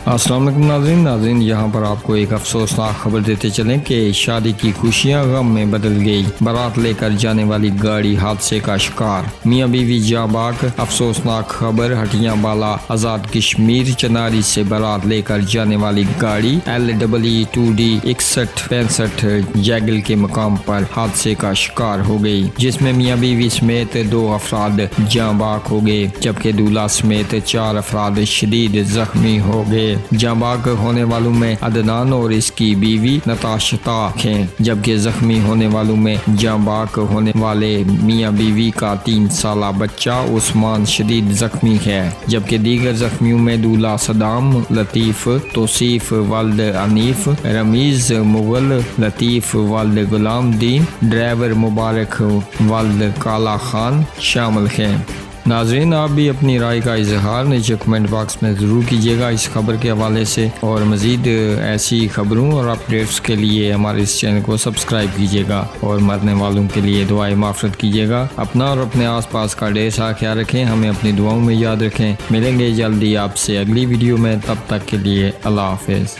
अस्सलाम वालेकुम नाज़रीन यहाँ पर आपको एक अफसोसनाक खबर देते चलें कि शादी की खुशियां गम में बदल गई। बारात लेकर जाने वाली गाड़ी हादसे का शिकार, मियां बीवी जाबाक। अफसोसनाक खबर हटियां बाला आज़ाद कश्मीर चनारी से बारात लेकर जाने वाली गाड़ी LEE2D 6165 जैगल के मकाम पर हादसे का शिकार हो गई, जिसमें मियां बीवी समेत 2 अफराद जाबाक हो गए, जबकि दूल्हा समेत 4 अफराद शदीद जख्मी हो गए। जाबाक होने वालों में अदनान और इसकी बीवी नताशता हैं, जबकि जख्मी होने वालों में जाबाक होने वाले मियां बीवी का 3 साला बच्चा उस्मान शदीद जख्मी है, जबकि दीगर जख्मियों में दूल्हा सदाम लतीफ़, तौसीफ वल्द अनीफ, रमीज़ मुगल लतीफ़ वल्द गुलाम दीन, ड्राइवर मुबारक वल्द काला खान शामिल हैं। नाज़रीन, आप भी अपनी राय का इजहार नीचे कमेंट बॉक्स में ज़रूर कीजिएगा इस खबर के हवाले से, और मज़ीद ऐसी खबरों और अपडेट्स के लिए हमारे इस चैनल को सब्सक्राइब कीजिएगा और मरने वालों के लिए दुआएं माफ़रत कीजिएगा। अपना और अपने आसपास का ढेर सारा ख्याल रखें, हमें अपनी दुआओं में याद रखें। मिलेंगे जल्दी आपसे अगली वीडियो में, तब तक के लिए अल्लाह हाफ़िज़।